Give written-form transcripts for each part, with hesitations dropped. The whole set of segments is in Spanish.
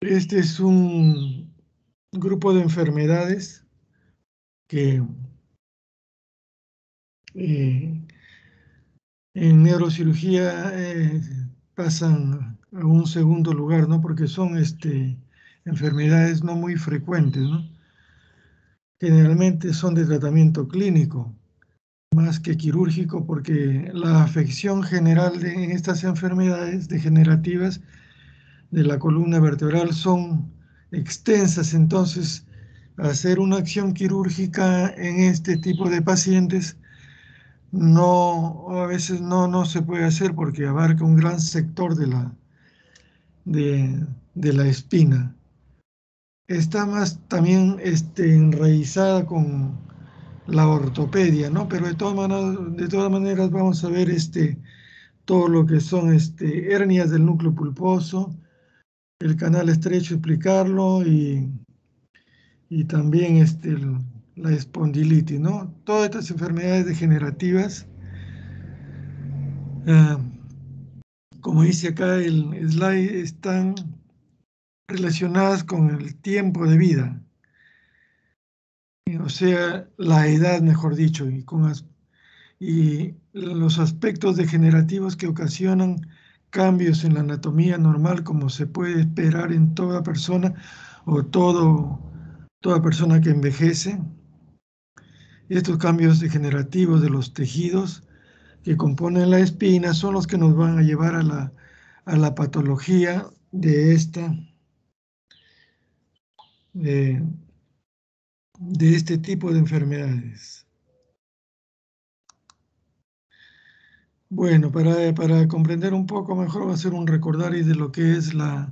Este es un grupo de enfermedades que eh, en neurocirugía pasan a un segundo lugar, ¿no? Porque son enfermedades no muy frecuentes, ¿no? Generalmente son de tratamiento clínico, más que quirúrgico, porque la afección general de estas enfermedades degenerativas de la columna vertebral son extensas, entonces hacer una acción quirúrgica en este tipo de pacientes no, a veces no se puede hacer porque abarca un gran sector de la espina. Está más también enraizada con la ortopedia, ¿no? Pero de todas maneras vamos a ver todo lo que son hernias del núcleo pulposo, el canal estrecho, explicarlo y también la espondilitis, ¿no? Todas estas enfermedades degenerativas, ah, como dice acá el slide, están relacionadas con el tiempo de vida, o sea, la edad, mejor dicho, y los aspectos degenerativos que ocasionan cambios en la anatomía normal, como se puede esperar en toda persona o toda persona que envejece. Estos cambios degenerativos de los tejidos que componen la espina son los que nos van a llevar a la patología de, de este tipo de enfermedades. Bueno, para comprender un poco mejor, va a ser un recordaris de lo que es la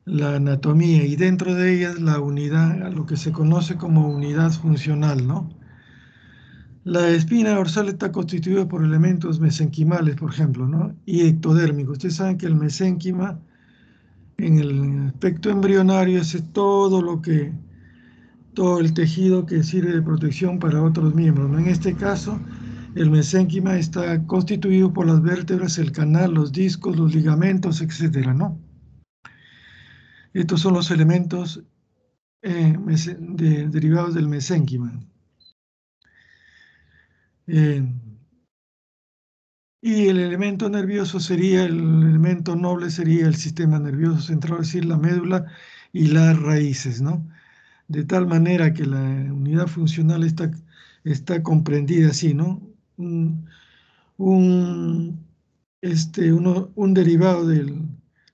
anatomía y dentro de ella la unidad, lo que se conoce como unidad funcional, ¿no? La espina dorsal está constituida por elementos mesenquimales, por ejemplo, ¿no? Y ectodérmicos. Ustedes saben que el mesénquima en el aspecto embrionario es todo el tejido que sirve de protección para otros miembros, ¿no? En este caso, el mesénquima está constituido por las vértebras, el canal, los discos, los ligamentos, etcétera, ¿no? Estos son los elementos derivados del mesénquima. Eh, y el elemento nervioso sería, el elemento noble sería el sistema nervioso central, es decir, la médula y las raíces, ¿no? De tal manera que la unidad funcional está comprendida así, ¿no? Un, un derivado del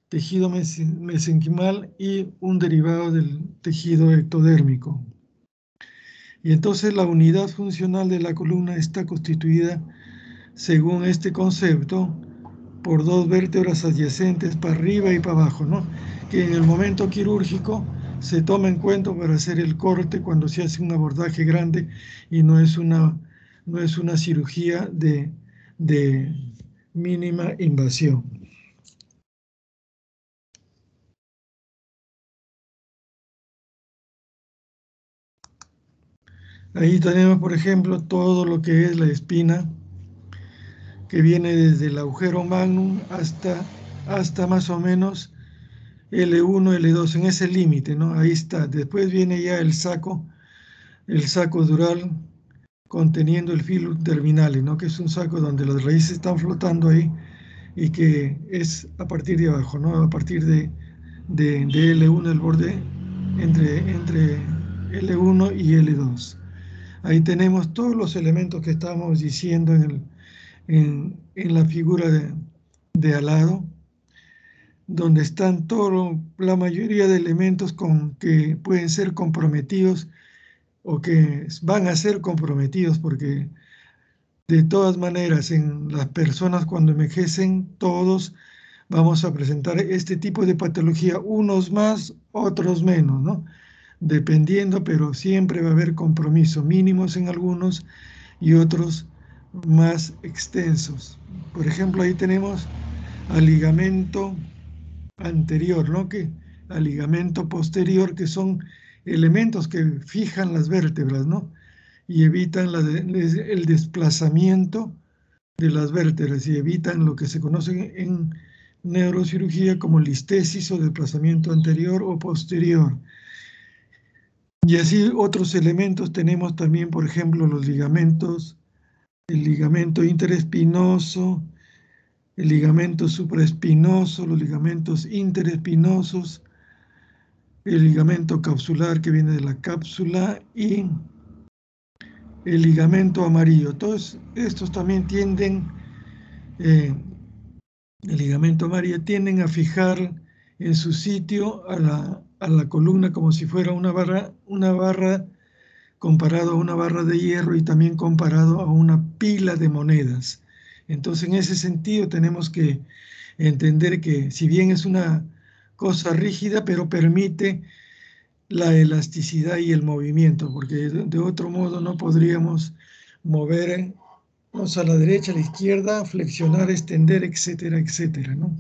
tejido mesenquimal y un derivado del tejido ectodérmico. Y entonces la unidad funcional de la columna está constituida, según este concepto, por dos vértebras adyacentes para arriba y para abajo, ¿no? Que en el momento quirúrgico se toma en cuenta para hacer el corte cuando se hace un abordaje grande y no es una cirugía de mínima invasión. Ahí tenemos, por ejemplo, todo lo que es la espina, que viene desde el agujero magnum hasta más o menos L1, L2, en ese límite, ¿no? Ahí está. Después viene ya el saco dural conteniendo el filo terminal, ¿no? Que es un saco donde las raíces están flotando ahí y que es a partir de abajo, ¿no? A partir de L1, el borde entre L1 y L2. Ahí tenemos todos los elementos que estábamos diciendo en la figura de al lado, donde están la mayoría de elementos que pueden ser comprometidos o que van a ser comprometidos, porque de todas maneras en las personas cuando envejecen, todos vamos a presentar este tipo de patología, unos más, otros menos, ¿no? Dependiendo, pero siempre va a haber compromiso, mínimos en algunos y otros más extensos. Por ejemplo, ahí tenemos al ligamento anterior, ¿no? Al ligamento posterior, que son elementos que fijan las vértebras, ¿no? Y evitan el desplazamiento de las vértebras y evitan lo que se conoce en neurocirugía como listesis o desplazamiento anterior o posterior. Y así otros elementos tenemos también, por ejemplo, los ligamentos, el ligamento interespinoso, el ligamento supraespinoso, los ligamentos interespinosos, el ligamento capsular que viene de la cápsula y el ligamento amarillo. Todos estos también tienden, el ligamento amarillo, tienden a fijar en su sitio a la columna como si fuera una barra comparado a una barra de hierro y también comparado a una pila de monedas. Entonces, en ese sentido, tenemos que entender que si bien es una cosa rígida, pero permite la elasticidad y el movimiento, porque de otro modo no podríamos movernos a la derecha, a la izquierda, flexionar, extender, etcétera, etcétera, ¿no?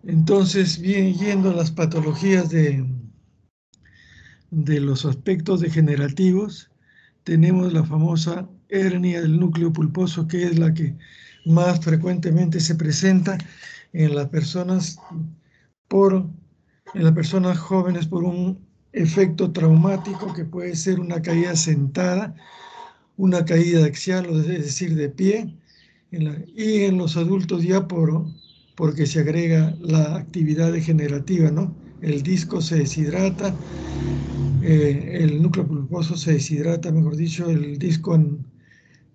Entonces, bien, yendo a las patologías de los aspectos degenerativos, tenemos la famosa hernia del núcleo pulposo, que es la que más frecuentemente se presenta en las personas en las personas jóvenes por un efecto traumático que puede ser una caída sentada, una caída axial, es decir, de pie, y en los adultos ya porque se agrega la actividad degenerativa, ¿no? El disco se deshidrata, el núcleo pulposo se deshidrata, mejor dicho, el disco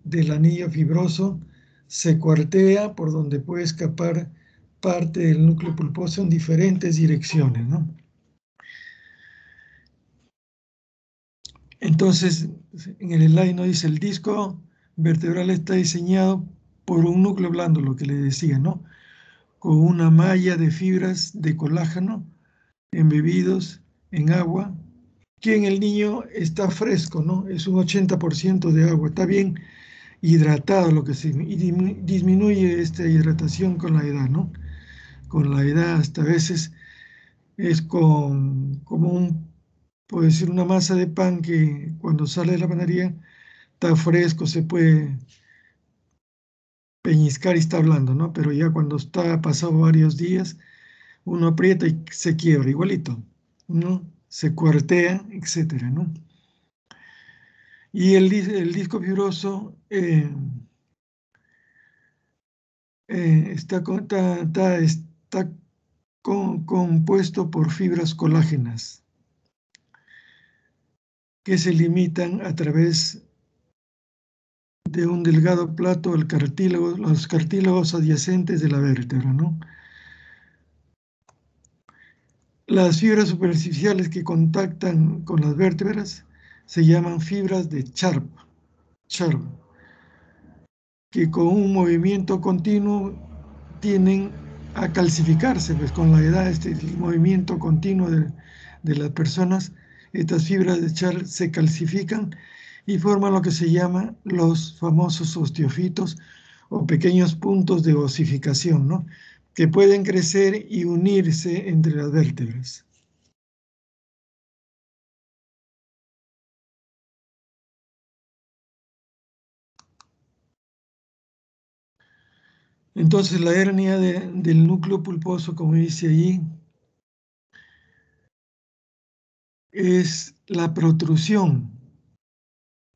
del anillo fibroso se cuartea por donde puede escapar parte del núcleo pulposo en diferentes direcciones, ¿no? Entonces, en el slide nos dice, el disco vertebral está diseñado por un núcleo blando, lo que le decía, ¿no? Con una malla de fibras de colágeno embebidos en agua, que en el niño está fresco, ¿no? Es un 80% de agua, está bien hidratado, lo que y disminuye esta hidratación con la edad, ¿no? Con la edad hasta a veces es como puedo decir, una masa de pan que cuando sale de la panadería está fresco, se puede peñiscar y está hablando, ¿no? Pero ya cuando está pasado varios días, uno aprieta y se quiebra, igualito, ¿no? Se cuartea, etcétera, ¿no? Y el disco fibroso está compuesto por fibras colágenas que se limitan a través de un delgado plato al cartílago, los cartílagos adyacentes de la vértebra, ¿no? Las fibras superficiales que contactan con las vértebras se llaman fibras de Charp, que con un movimiento continuo tienden a calcificarse, pues con la edad, el movimiento continuo de las personas, estas fibras de Charp se calcifican y forman lo que se llama los famosos osteofitos o pequeños puntos de osificación, ¿no? Que pueden crecer y unirse entre las vértebras. Entonces la hernia del núcleo pulposo, como dice allí, es la protrusión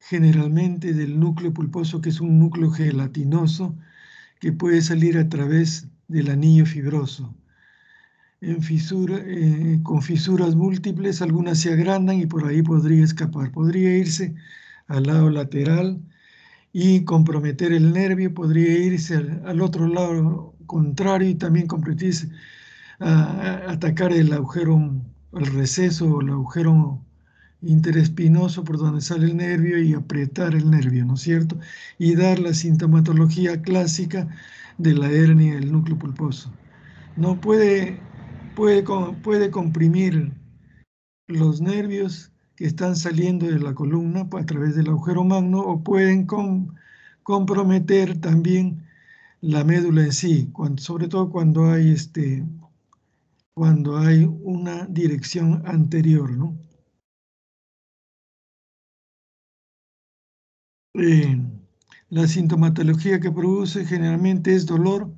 generalmente del núcleo pulposo, que es un núcleo gelatinoso que puede salir a través del anillo fibroso. Con fisuras múltiples, algunas se agrandan y por ahí podría escapar. Podría irse al lado lateral y comprometer el nervio, podría irse al otro lado contrario y también comprometerse a atacar el agujero, el receso o el agujero interespinoso por donde sale el nervio y apretar el nervio, ¿no es cierto? Y dar la sintomatología clásica de la hernia del núcleo pulposo. No puede comprimir los nervios que están saliendo de la columna a través del agujero magno o pueden comprometer también la médula en sí, sobre todo cuando hay una dirección anterior, ¿no? Eh, la sintomatología que produce generalmente es dolor,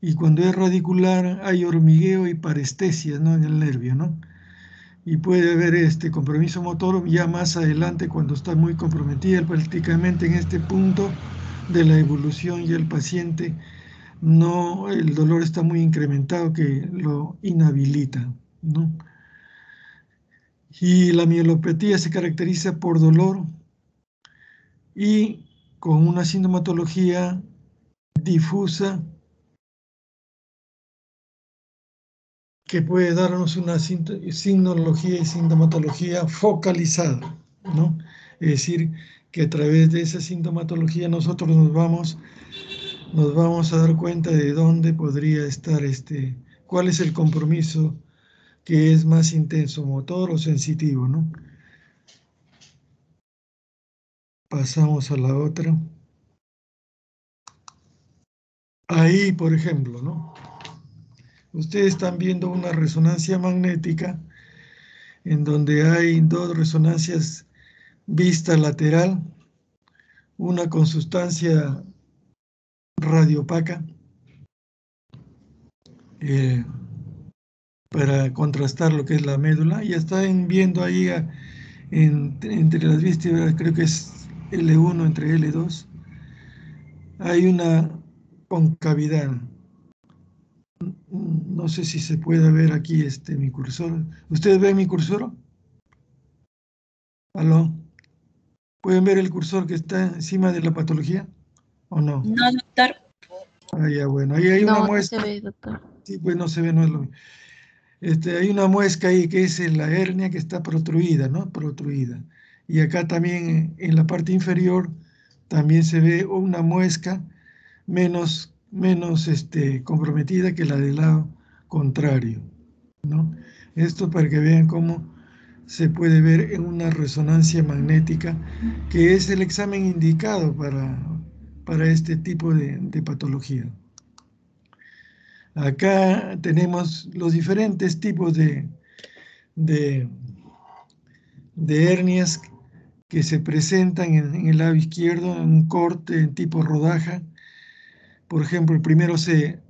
y cuando es radicular hay hormigueo y parestesia, ¿no?, en el nervio, ¿no? Y puede haber este compromiso motor ya más adelante cuando está muy comprometida, prácticamente en este punto de la evolución y el paciente no, el dolor está muy incrementado que lo inhabilita, ¿no? Y la mielopatía se caracteriza por dolor y con una sintomatología difusa que puede darnos una signología y sintomatología focalizada, ¿no? Es decir, que a través de esa sintomatología nosotros nos vamos a dar cuenta de dónde podría estar cuál es el compromiso que es más intenso, motor o sensitivo, ¿no? Pasamos a la otra. Ahí, por ejemplo, ¿no? Ustedes están viendo una resonancia magnética en donde hay dos resonancias vista lateral, una con sustancia radiopaca eh, para contrastar lo que es la médula. Y están viendo ahí entre las vísceras, creo que es L1 entre L2, hay una concavidad. No sé si se puede ver aquí mi cursor. ¿Ustedes ven mi cursor? ¿Aló? ¿Pueden ver el cursor que está encima de la patología o no? No, doctor. Ah, ya, bueno, ahí hay una No, no se muesca. ve, doctor. Sí, pues no se ve, no es lo mismo. Hay una muesca ahí que es la hernia que está protruida, ¿no? Protruida. Y acá también en la parte inferior también se ve una muesca menos comprometida que la del lado contrario, ¿no? Esto para que vean cómo se puede ver en una resonancia magnética, que es el examen indicado para este tipo de patología. Acá tenemos los diferentes tipos de, de hernias que se presentan en el lado izquierdo, en un corte en tipo rodaja. Por ejemplo, el primero se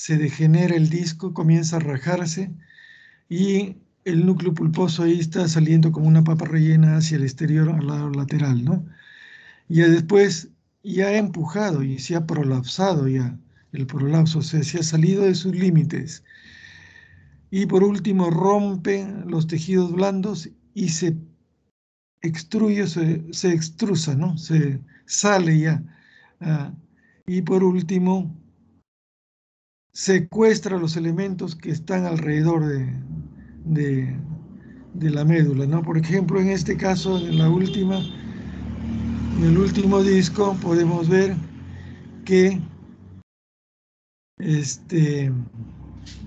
degenera el disco, comienza a rajarse y el núcleo pulposo ahí está saliendo como una papa rellena hacia el exterior, al lado lateral, ¿no? Y ya después ya ha empujado y se ha prolapsado ya el prolapso, o sea, se ha salido de sus límites. Y por último rompe los tejidos blandos y se extruye, se extrusa, ¿no? Se sale ya. Ah, y por último, secuestra los elementos que están alrededor de, de la médula, ¿no? Por ejemplo, en este caso, en el último disco, podemos ver que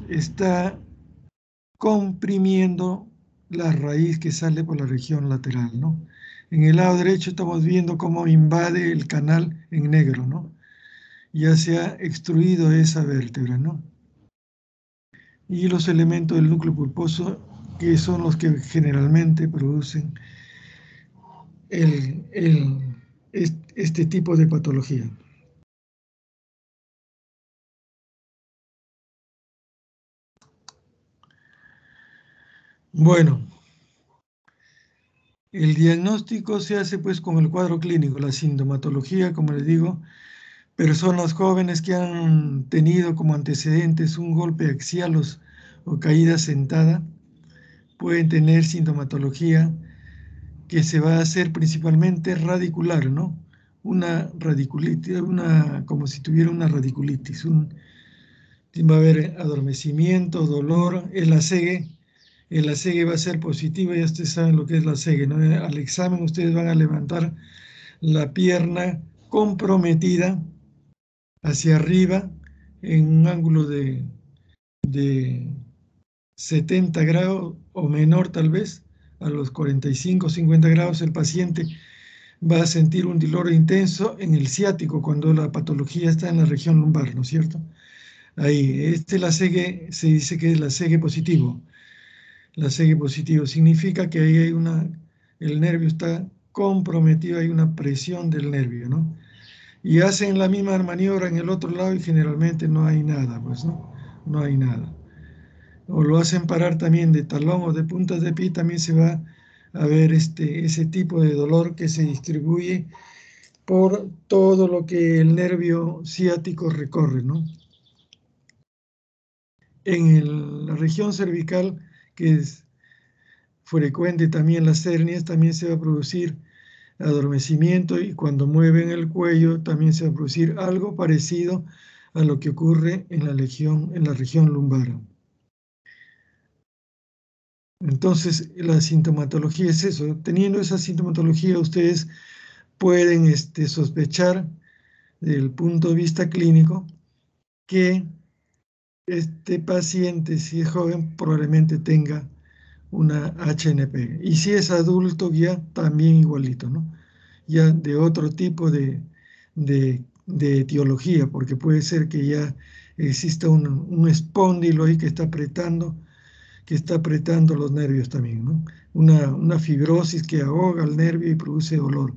está comprimiendo la raíz que sale por la región lateral, ¿no? En el lado derecho estamos viendo cómo invade el canal en negro, ¿no? Ya se ha extruido esa vértebra, ¿no? Y los elementos del núcleo pulposo, que son los que generalmente producen el, el, este tipo de patología. Bueno, el diagnóstico se hace pues con el cuadro clínico, la sintomatología, como les digo, personas jóvenes que han tenido como antecedentes un golpe axial o caída sentada pueden tener sintomatología que se va a hacer principalmente radicular, ¿no? Una radiculitis, como si tuviera una radiculitis, va a haber adormecimiento, dolor, el ACG va a ser positivo, ya ustedes saben lo que es la ACG, ¿no? Al examen ustedes van a levantar la pierna comprometida hacia arriba en un ángulo de 70 grados o menor tal vez, a los 45, 50 grados el paciente va a sentir un dolor intenso en el ciático cuando la patología está en la región lumbar, ¿no es cierto? Ahí, la CG se dice que es la CG positivo. La CG positivo significa que ahí hay el nervio está comprometido, hay una presión del nervio, ¿no? Y hacen la misma maniobra en el otro lado y generalmente no hay nada, pues, ¿no? No hay nada. O lo hacen parar también de talón o de puntas de pie, también se va a ver ese tipo de dolor que se distribuye por todo lo que el nervio ciático recorre, ¿no? En la región cervical, que es frecuente también las hernias, también se va a producir adormecimiento, y cuando mueven el cuello también se va a producir algo parecido a lo que ocurre en la región lumbar. Entonces, la sintomatología es eso. Teniendo esa sintomatología, ustedes pueden sospechar desde el punto de vista clínico que este paciente, si es joven, probablemente tenga una HNP. Y si es adulto, ya también igualito, ¿no? Ya de otro tipo de etiología, porque puede ser que ya exista un espóndilo ahí que está apretando los nervios también, ¿no? Una fibrosis que ahoga el nervio y produce dolor.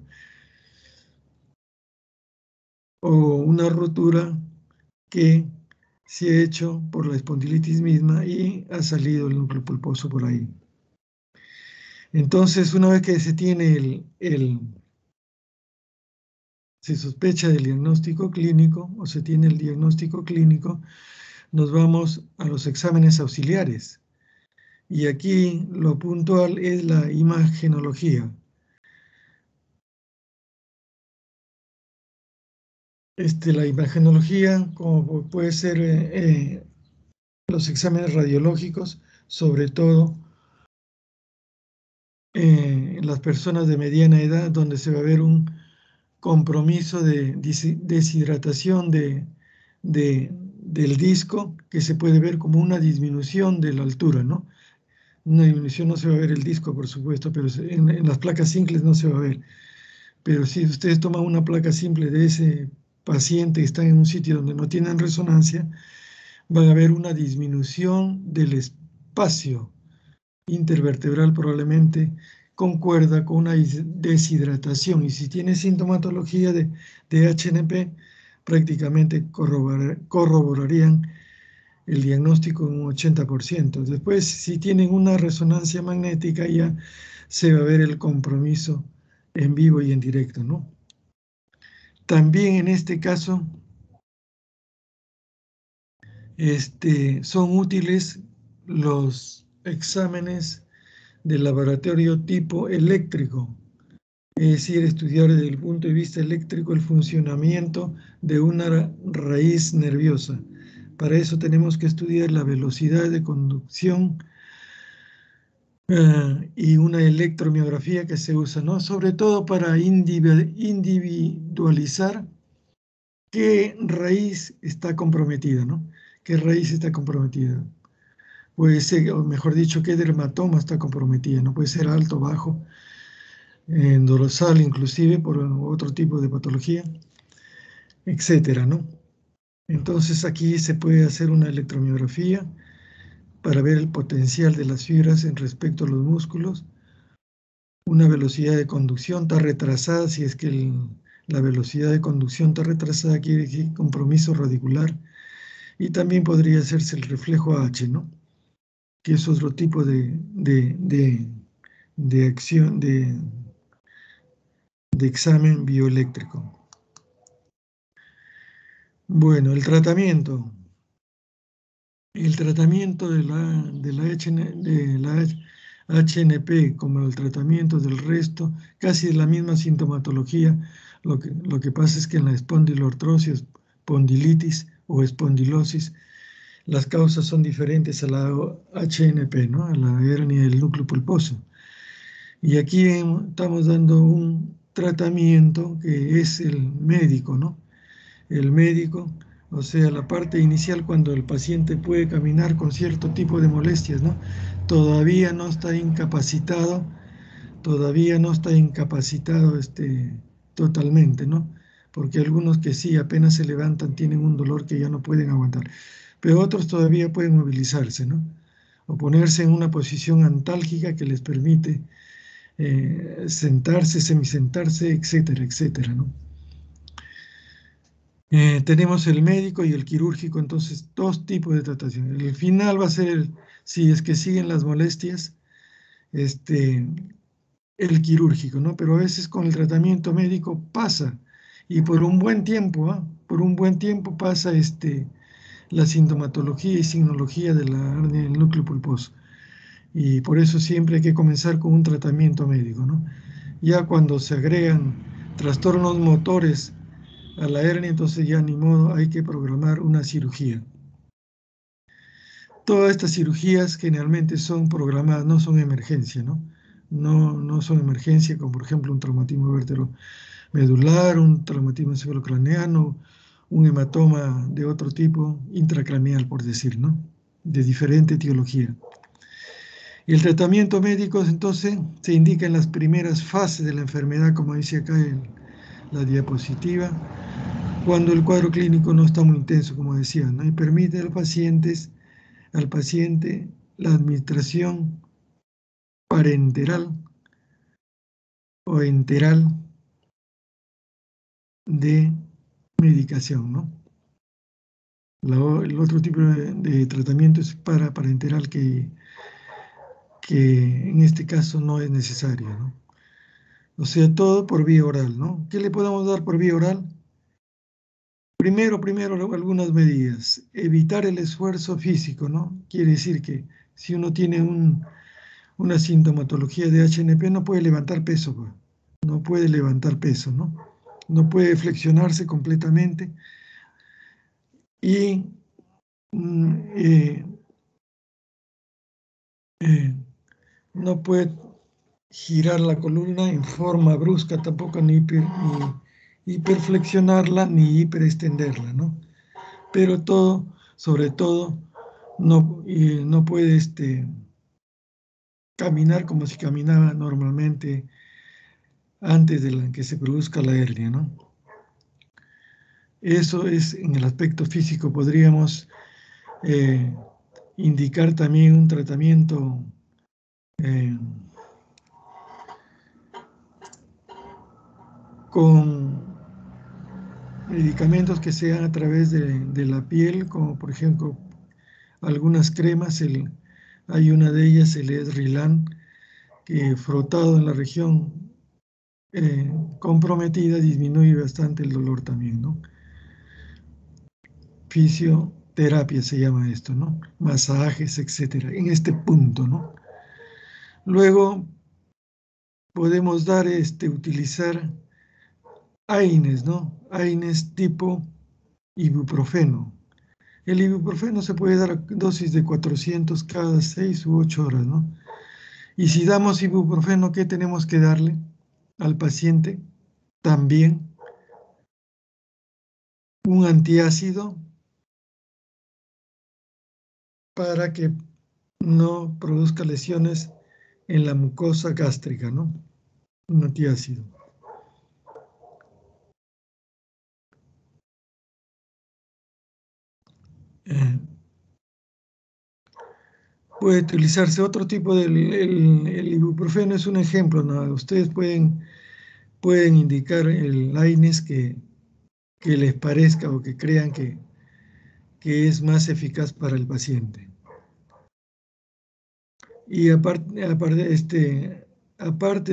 O una rotura que se ha hecho por la espondilitis misma y ha salido el núcleo pulposo por ahí. Entonces, una vez que se tiene se sospecha del diagnóstico clínico o se tiene el diagnóstico clínico, nos vamos a los exámenes auxiliares. Y aquí lo puntual es la imagenología. La imagenología, como puede ser los exámenes radiológicos, sobre todo en las personas de mediana edad, donde se va a ver un compromiso de deshidratación del disco, que se puede ver como una disminución de la altura, ¿no? Una disminución, no se va a ver el disco, por supuesto, pero en las placas simples no se va a ver. Pero si ustedes toman una placa simple de ese paciente que está en un sitio donde no tienen resonancia, van a ver una disminución del espacio intervertebral, probablemente concuerda con una deshidratación. Y si tiene sintomatología de HNP, prácticamente corroborarían el diagnóstico en un 80%. Después, si tienen una resonancia magnética, ya se va a ver el compromiso en vivo y en directo, ¿no? También en este caso, son útiles los exámenes del laboratorio tipo eléctrico, es decir, estudiar desde el punto de vista eléctrico el funcionamiento de una raíz nerviosa. Para eso tenemos que estudiar la velocidad de conducción y una electromiografía que se usa, ¿no? Sobre todo para individualizar qué raíz está comprometida, ¿no? ¿Qué raíz está comprometida? Puede ser, o mejor dicho, qué dermatoma está comprometida, ¿no? Puede ser alto, bajo, en dorsal inclusive por otro tipo de patología, etcétera, ¿no? Entonces aquí se puede hacer una electromiografía para ver el potencial de las fibras en respecto a los músculos, una velocidad de conducción está retrasada, si es que la velocidad de conducción está retrasada, quiere decir compromiso radicular, y también podría hacerse el reflejo H, ¿no? Que es otro tipo de acción, de examen bioeléctrico. Bueno, el tratamiento. El tratamiento de la HNP, como el tratamiento del resto, casi es la misma sintomatología. Lo que pasa es que en la espondilortrosis, espondilitis o espondilosis, las causas son diferentes a la HNP, ¿no? A la hernia del núcleo pulposo. Y aquí estamos dando un tratamiento que es el médico, ¿no? El médico, o sea, la parte inicial cuando el paciente puede caminar con cierto tipo de molestias, ¿no? Todavía no está incapacitado, todavía no está incapacitado totalmente, ¿no? Porque algunos que sí, apenas se levantan, tienen un dolor que ya no pueden aguantar, pero otros todavía pueden movilizarse, ¿no? O ponerse en una posición antálgica que les permite sentarse, semisentarse, etcétera, etcétera, ¿no? Tenemos el médico y el quirúrgico, entonces dos tipos de tratación. El final va a ser, si es que siguen las molestias, el quirúrgico, ¿no? Pero a veces con el tratamiento médico pasa, y por un buen tiempo, ¿ah? Por un buen tiempo pasa la sintomatología y signología de la hernia del núcleo pulposo. Y por eso siempre hay que comenzar con un tratamiento médico, ¿no? Ya cuando se agregan trastornos motores a la hernia, entonces ya ni modo, hay que programar una cirugía. Todas estas cirugías generalmente son programadas, no son emergencia, ¿no? No son emergencia, como por ejemplo un traumatismo medular, un traumatismo encefalocraneano, un hematoma de otro tipo, intracraneal, por decir, ¿no? De diferente etiología. Y el tratamiento médico, entonces, se indica en las primeras fases de la enfermedad, como dice acá en la diapositiva, cuando el cuadro clínico no está muy intenso, como decía, ¿no? Y permite al paciente la administración parenteral o enteral de medicación, ¿no? El otro tipo de tratamiento es parenteral que en este caso no es necesario, ¿no? O sea, todo por vía oral, ¿no? ¿Qué le podemos dar por vía oral? Primero, algunas medidas. Evitar el esfuerzo físico, ¿no? Quiere decir que si uno tiene una sintomatología de HNP, no puede levantar peso, pues. No puede levantar peso, ¿no? No puede flexionarse completamente y mm, eh, no puede girar la columna en forma brusca, tampoco ni hiperflexionarla ni hiperextenderla, ¿no? Pero todo, sobre todo, no puede caminar como si caminaba normalmente antes de que se produzca la hernia, ¿no? Eso es en el aspecto físico. Podríamos eh, indicar también un tratamiento eh, con medicamentos que sean a través de la piel, como por ejemplo algunas cremas. Hay una de ellas, el Esrilan, que frotado en la región comprometida disminuye bastante el dolor también, ¿no? Fisioterapia se llama esto, ¿no? Masajes, etcétera, en este punto, ¿no? Luego podemos utilizar AINES, ¿no? AINES tipo ibuprofeno. El ibuprofeno se puede dar dosis de 400 cada 6 u 8 horas, ¿no? Y si damos ibuprofeno, ¿qué tenemos que darle al paciente? También un antiácido para que no produzca lesiones en la mucosa gástrica, ¿no? Un antiácido. Eh, Puede utilizarse otro tipo el ibuprofeno es un ejemplo, ¿no? Ustedes pueden indicar el AINES que les parezca o que crean que es más eficaz para el paciente. Y aparte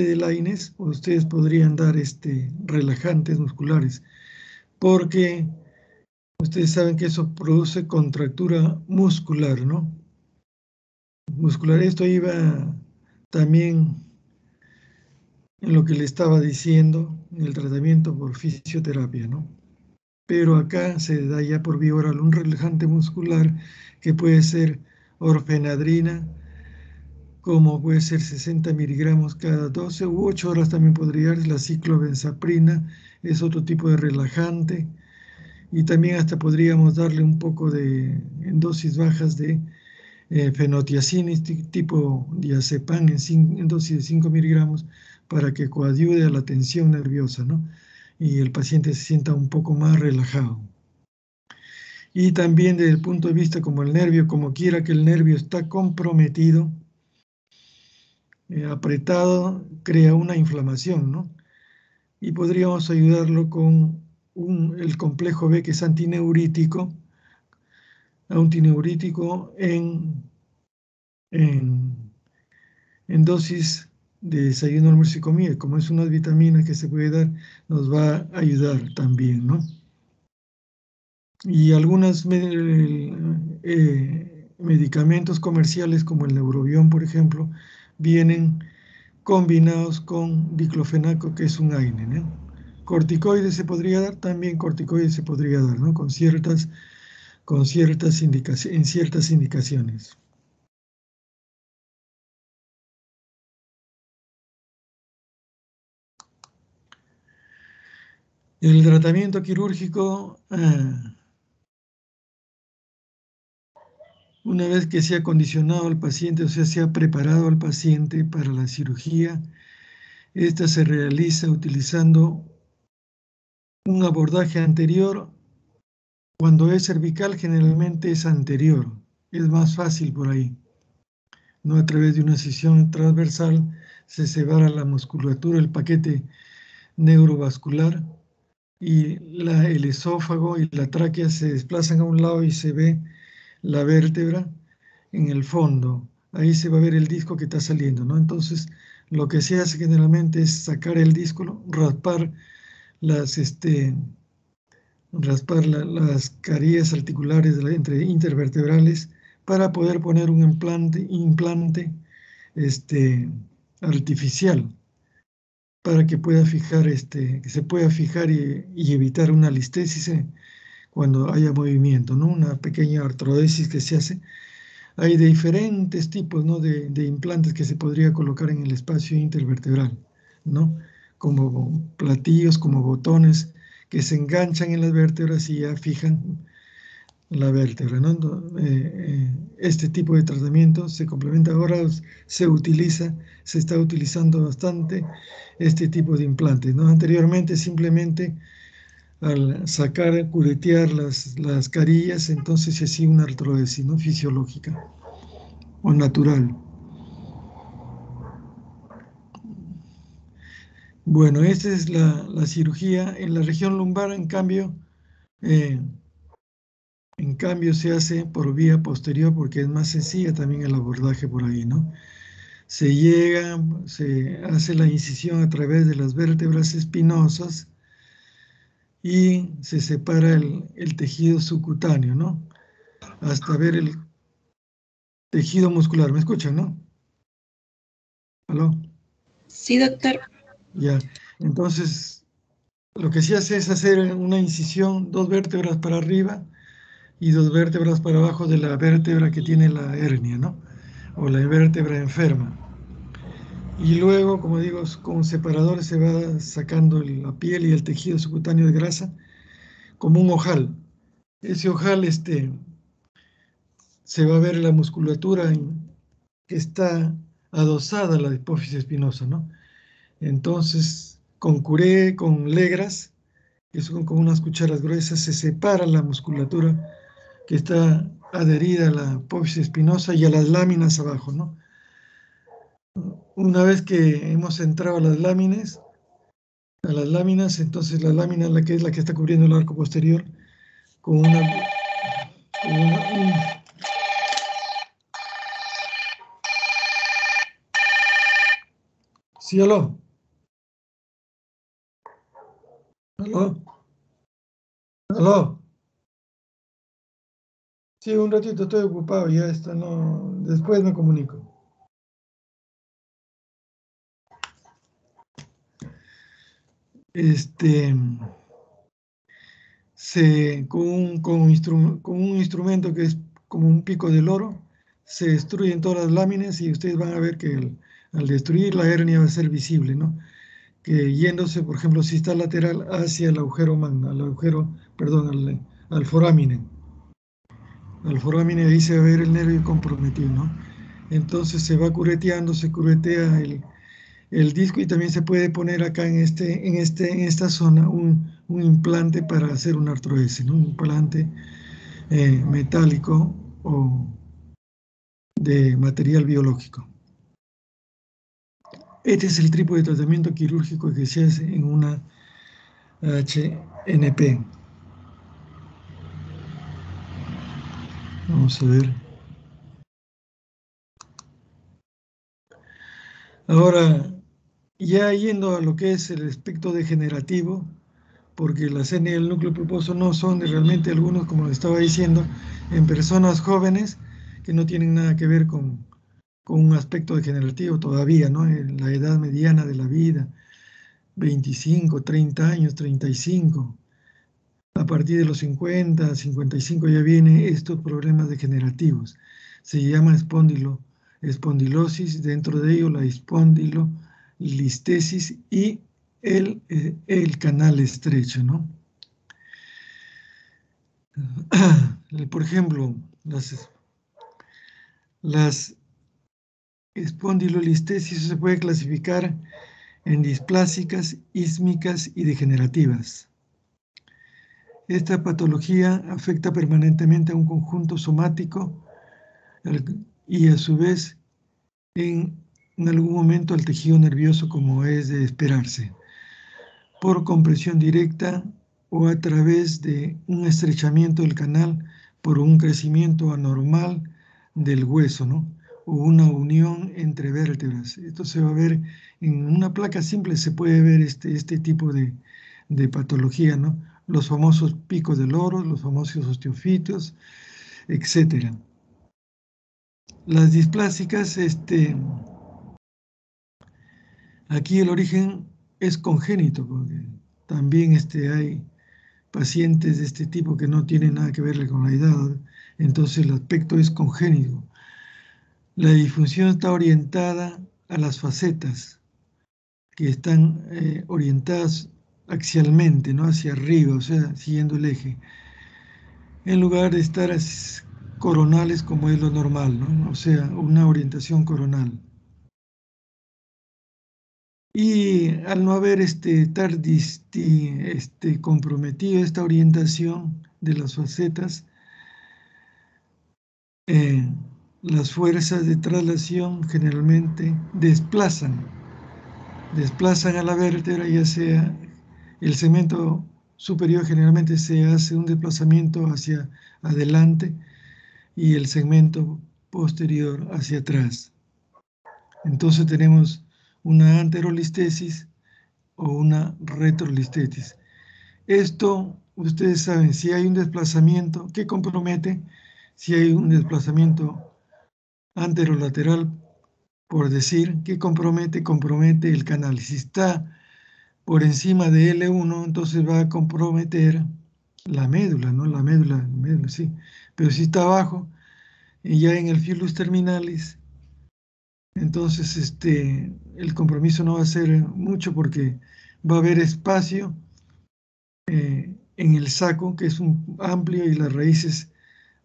del AINES, ustedes podrían dar relajantes musculares, porque ustedes saben que eso produce contractura muscular, ¿no? Muscular, esto iba también en lo que le estaba diciendo, en el tratamiento por fisioterapia, ¿no? Pero acá se da ya por vía oral un relajante muscular que puede ser orfenadrina, como puede ser 60 miligramos cada 12 u 8 horas también podría ser. La ciclobenzaprina es otro tipo de relajante, y también hasta podríamos darle un poco en dosis bajas de fenotiacina tipo diazepam en dosis de 5 miligramos para que coadyuve a la tensión nerviosa, ¿no? Y el paciente se sienta un poco más relajado. Y también desde el punto de vista como el nervio, como quiera que el nervio está comprometido, apretado crea una inflamación, ¿no? Y podríamos ayudarlo con el complejo B, que es antineurítico en, en dosis de desayuno, almuerzo y comida. Como es una vitamina que se puede dar, nos va a ayudar también, ¿no? Y algunos medicamentos comerciales, como el Neurobión, por ejemplo, vienen combinados con diclofenaco, que es un AINE, ¿no? Corticoides se podría dar, también corticoides se podría dar, ¿no? En ciertas indicaciones. El tratamiento quirúrgico, una vez que se ha acondicionado al paciente, o sea, se ha preparado al paciente para la cirugía, esta se realiza utilizando un abordaje anterior. Cuando es cervical, generalmente es anterior, es más fácil por ahí, ¿no? A través de una incisión transversal se separa la musculatura, el paquete neurovascular, y el esófago y la tráquea se desplazan a un lado y se ve la vértebra en el fondo. Ahí se va a ver el disco que está saliendo, ¿no? Entonces, lo que se hace generalmente es sacar el disco, raspar las carillas articulares entre intervertebrales para poder poner un implante artificial para que pueda fijar, que se pueda fijar y evitar una listesis cuando haya movimiento, ¿no? Una pequeña artrodesis que se hace. Hay de diferentes tipos, ¿no? de implantes que se podría colocar en el espacio intervertebral, ¿no? Como platillos, como botones que se enganchan en las vértebras y ya fijan la vértebra, ¿no? Este tipo de tratamiento se complementa ahora, se está utilizando bastante este tipo de implantes, ¿no? Anteriormente simplemente al curetear las carillas, entonces se hacía una artrodesis, ¿no? Fisiológica o natural. Bueno, esta es la cirugía. En la región lumbar, eh, en cambio se hace por vía posterior porque es más sencilla también el abordaje por ahí, ¿no? Se hace la incisión a través de las vértebras espinosas y se separa el tejido subcutáneo, ¿no? Hasta ver el tejido muscular. ¿Me escuchan, no? ¿Aló? Sí, doctor. Ya. Entonces, lo que se hace es hacer una incisión, 2 vértebras para arriba y 2 vértebras para abajo de la vértebra que tiene la hernia, ¿no? O la vértebra enferma. Y luego, como digo, con separadores se va sacando la piel y el tejido subcutáneo de grasa como un ojal. Ese ojal se va a ver la musculatura que está adosada a la hipófisis espinosa, ¿no? Entonces, con curé, con legras, que son como unas cucharas gruesas, se separa la musculatura que está adherida a la hipófisis espinosa y a las láminas abajo, ¿no? Una vez que hemos entrado a las láminas, entonces la lámina es la que está cubriendo el arco posterior con una. Sí, aló, aló, aló. Sí, un ratito estoy ocupado, ya está, no, después me comunico. Este, con un instrumento que es como un pico de loro, se destruyen todas las láminas y ustedes van a ver que al destruir la hernia va a ser visible, ¿no? Que yéndose, por ejemplo, si está lateral hacia el agujero magno, perdón, al forámine. Al forámine ahí se va a ver el nervio comprometido, ¿no? Entonces se va cureteando, se curetea el disco y también se puede poner acá en esta zona un implante para hacer una artrodesis, ¿no? Un implante metálico o de material biológico. Este es el tipo de tratamiento quirúrgico que se hace en una HNP. Vamos a ver. Ahora, ya yendo a lo que es el aspecto degenerativo, porque las hernias del núcleo pulposo no son realmente algunos, como le estaba diciendo, en personas jóvenes que no tienen nada que ver con un aspecto degenerativo todavía, ¿no? En la edad mediana de la vida, 25, 30 años, 35. A partir de los 50, 55 ya vienen estos problemas degenerativos. Se llama espondilosis, dentro de ello la espondilolistesis y el canal estrecho, ¿no? Por ejemplo, las espondilolistesis se puede clasificar en displásicas, ísmicas y degenerativas. Esta patología afecta permanentemente a un conjunto somático y a su vez en algún momento al tejido nervioso, como es de esperarse, por compresión directa o a través de un estrechamiento del canal por un crecimiento anormal del hueso, ¿no? O una unión entre vértebras. Esto se va a ver en una placa simple, se puede ver este tipo de patología, ¿no? Los famosos picos de Loros, los famosos osteofitos, etcétera. Las displásicas, aquí el origen es congénito, porque también hay pacientes de este tipo que no tienen nada que ver con la edad, entonces el aspecto es congénito. La disfunción está orientada a las facetas, que están orientadas axialmente, ¿no? Hacia arriba, o sea, siguiendo el eje, en lugar de estar coronales como es lo normal, ¿no? O sea, una orientación coronal. Y al no haber estar comprometido esta orientación de las facetas, eh, las fuerzas de traslación generalmente desplazan a la vértebra, ya sea el segmento superior generalmente se hace un desplazamiento hacia adelante y el segmento posterior hacia atrás. Entonces tenemos una anterolistesis o una retrolistesis. Esto, ustedes saben, si hay un desplazamiento que compromete, si hay un desplazamiento anterolateral, por decir, que compromete el canal. Si está por encima de L1, entonces va a comprometer la médula, ¿no? La médula, sí. Pero si está abajo, y ya en el filus terminalis, entonces el compromiso no va a ser mucho porque va a haber espacio en el saco, que es un amplio, y las raíces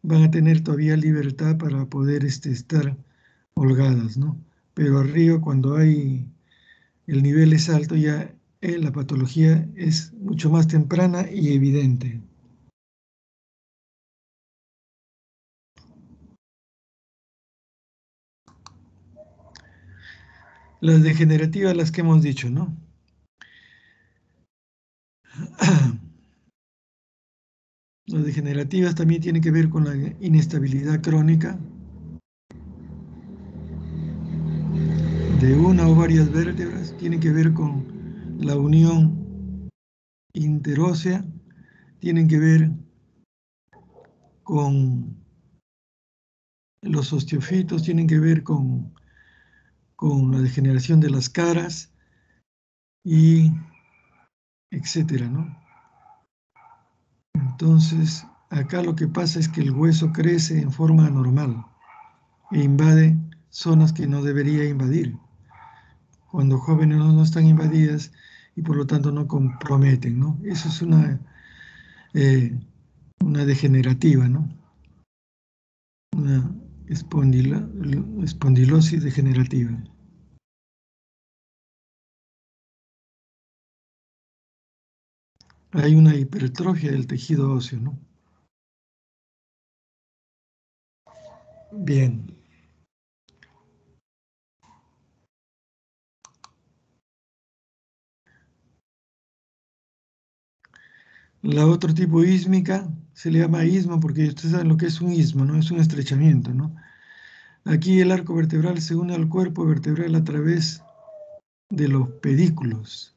van a tener todavía libertad para poder estar holgadas, ¿no? Pero arriba, cuando el nivel es alto, ya la patología es mucho más temprana y evidente. Las degenerativas, las que hemos dicho, ¿no? Las degenerativas también tienen que ver con la inestabilidad crónica de una o varias vértebras, tienen que ver con la unión interósea, tienen que ver con los osteofitos, tienen que ver con la degeneración de las caras y etcétera, ¿no? Entonces, acá lo que pasa es que el hueso crece en forma anormal e invade zonas que no debería invadir. Cuando jóvenes no están invadidas y por lo tanto no comprometen, ¿no? Eso es una degenerativa, ¿no? Una espondilosis degenerativa. Hay una hipertrofia del tejido óseo, ¿no? Bien. La otro tipo ísmica se le llama istmo porque ustedes saben lo que es un istmo, ¿no? Es un estrechamiento, ¿no? Aquí el arco vertebral se une al cuerpo vertebral a través de los pedículos.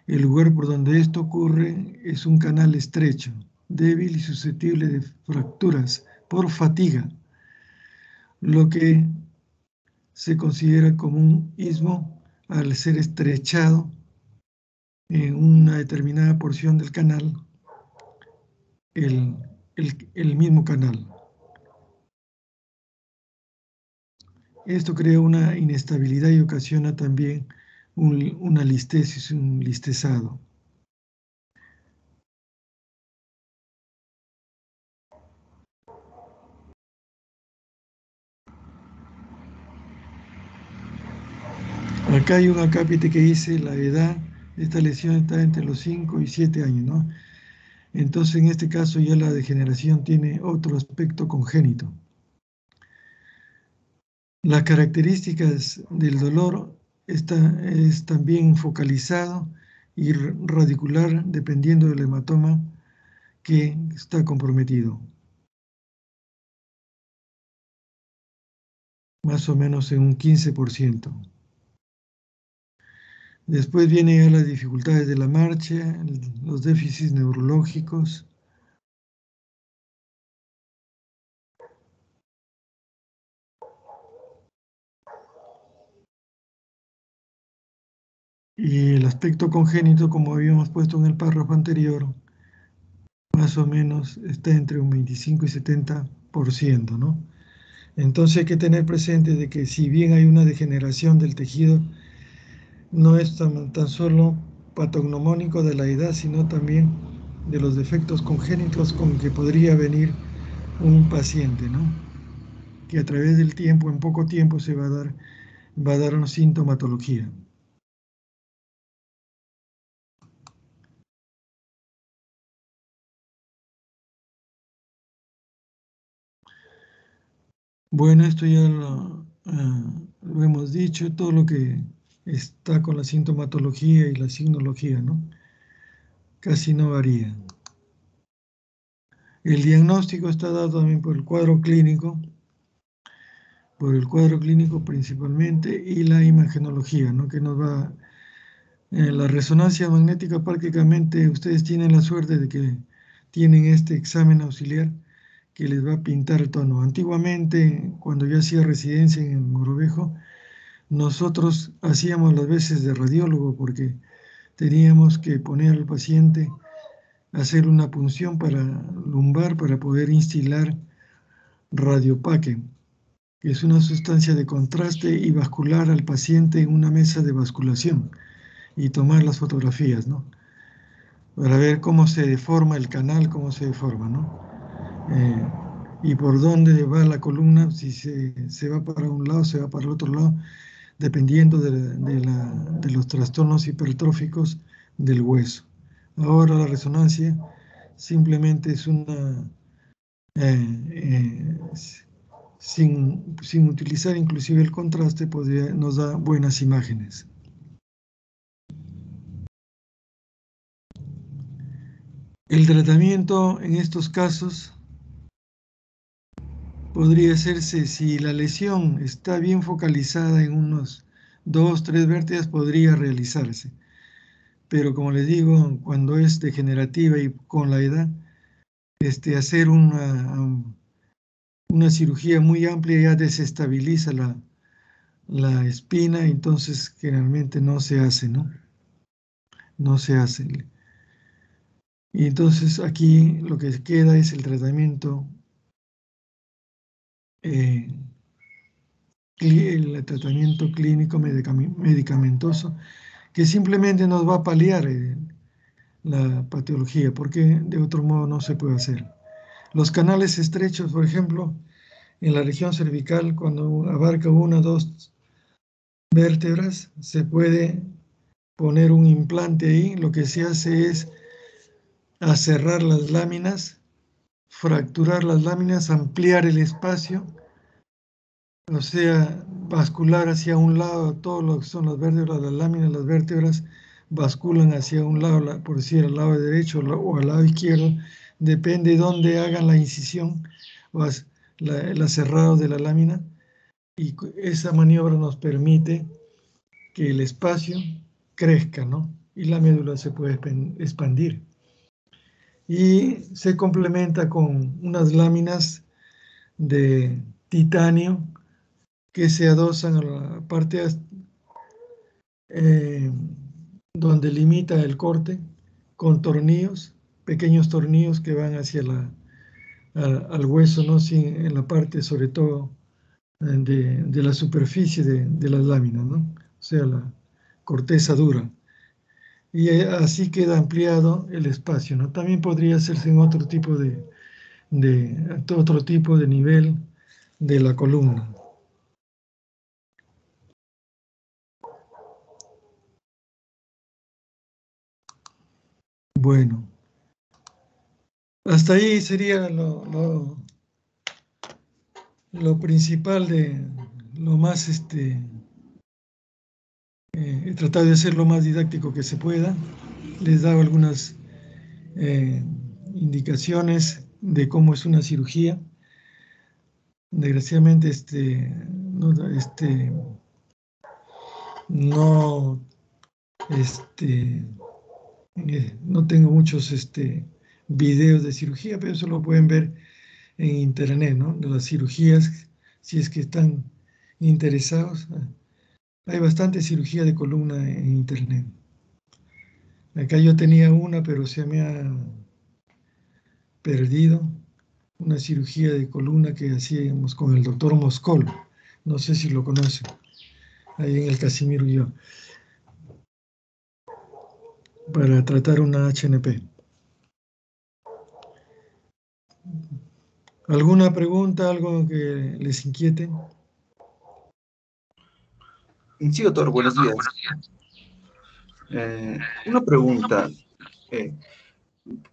El lugar por donde esto ocurre es un canal estrecho, débil y susceptible de fracturas por fatiga, lo que se considera como un istmo al ser estrechado en una determinada porción del canal, el mismo canal. Esto crea una inestabilidad y ocasiona también una listesis, un listezado. Acá hay un acápite que dice la edad de esta lesión está entre los 5 y 7 años, ¿no? Entonces en este caso ya la degeneración tiene otro aspecto congénito. Las características del dolor es también focalizado y radicular dependiendo del hematoma que está comprometido. Más o menos en un 15%. Después vienen ya las dificultades de la marcha, los déficits neurológicos. Y el aspecto congénito, como habíamos puesto en el párrafo anterior, más o menos está entre un 25 y 70%, ¿no? Entonces hay que tener presente de que si bien hay una degeneración del tejido, no es tan solo patognomónico de la edad, sino también de los defectos congénitos con que podría venir un paciente, ¿no? Que a través del tiempo, en poco tiempo, se va a dar una sintomatología. Bueno, esto ya lo hemos dicho, todo lo que está con la sintomatología y la signología, ¿no? Casi no varía. El diagnóstico está dado también por el cuadro clínico principalmente, y la imagenología, ¿no? Que nos va... la resonancia magnética prácticamente ustedes tienen la suerte de que tienen este examen auxiliar que les va a pintar el tono. Antiguamente, cuando yo hacía residencia en el Mogrovejo, nosotros hacíamos las veces de radiólogo porque teníamos que poner al paciente, hacer una punción lumbar para poder instilar radiopaque, que es una sustancia de contraste, y vascular al paciente en una mesa de basculación y tomar las fotografías, ¿no? Para ver cómo se deforma el canal, cómo se deforma, ¿no? Y por dónde va la columna, si se va para un lado, se va para el otro lado, dependiendo de los trastornos hipertróficos del hueso. Ahora la resonancia simplemente es una, sin utilizar inclusive el contraste, nos da buenas imágenes. El tratamiento en estos casos podría hacerse, si la lesión está bien focalizada en unos 2, 3 vértebras, podría realizarse. Pero como les digo, cuando es degenerativa y con la edad, hacer una cirugía muy amplia ya desestabiliza la espina, entonces generalmente no se hace, ¿no? No se hace. Y entonces aquí lo que queda es el tratamiento, clínico medicamentoso, que simplemente nos va a paliar la patología, porque de otro modo no se puede hacer. Los canales estrechos, por ejemplo, en la región cervical, cuando abarca 1 o 2 vértebras, se puede poner un implante ahí. Lo que se hace es cerrar las láminas, fracturar las láminas, ampliar el espacio, o sea, bascular hacia un lado todo lo que son las vértebras, las láminas, las vértebras, basculan hacia un lado, por decir al lado derecho o al lado izquierdo, depende de dónde hagan la incisión o el aserrado de la lámina, y esa maniobra nos permite que el espacio crezca, ¿no? Y la médula se puede expandir. Y se complementa con unas láminas de titanio que se adosan a la parte donde limita el corte, con tornillos, pequeños tornillos que van hacia al hueso, ¿no? Sí, en la parte sobre todo de la superficie de las láminas, ¿no? O sea, la corteza dura. Y así queda ampliado el espacio, ¿no? También podría hacerse en otro tipo otro tipo de nivel de la columna. Bueno, hasta ahí sería lo principal de lo más, he tratado de hacer lo más didáctico que se pueda. Les he dado algunas indicaciones de cómo es una cirugía. Desgraciadamente, no tengo muchos videos de cirugía, pero eso lo pueden ver en internet, ¿no? De las cirugías, si es que están interesados. Hay bastante cirugía de columna en internet. Acá yo tenía una, pero se me ha perdido. Una cirugía de columna que hacíamos con el doctor Moscol. No sé si lo conocen. Ahí en el Casimiro yo. Para tratar una HNP. ¿Alguna pregunta, algo que les inquiete? Sí, doctor, buenos días. Una pregunta.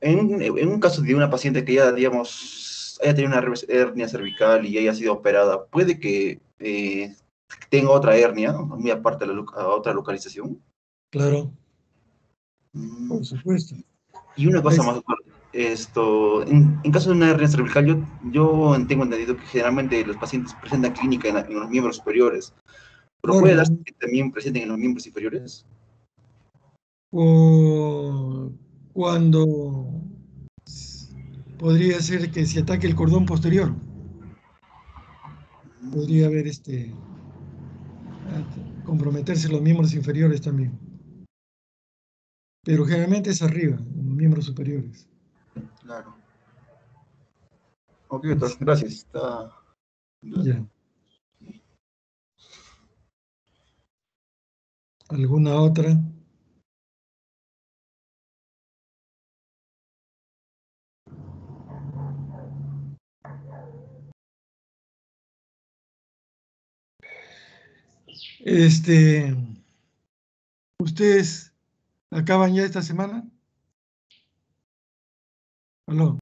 En un caso de una paciente que ya, digamos, haya tenido una hernia cervical y haya sido operada, ¿puede que tenga otra hernia, muy aparte de a otra localización? Claro, por supuesto. Y una cosa más, doctor. En caso de una hernia cervical, yo tengo entendido que generalmente los pacientes presentan clínica en los miembros superiores, pero Claro, ¿puede darse que también presenten en los miembros inferiores? o cuando podría ser que se ataque el cordón posterior, podría haber comprometerse los miembros inferiores también. Pero generalmente es arriba, en los miembros superiores. Claro. Ok, doctor, gracias. Ya. ¿Alguna otra? ¿Ustedes acaban ya esta semana? ¿Aló?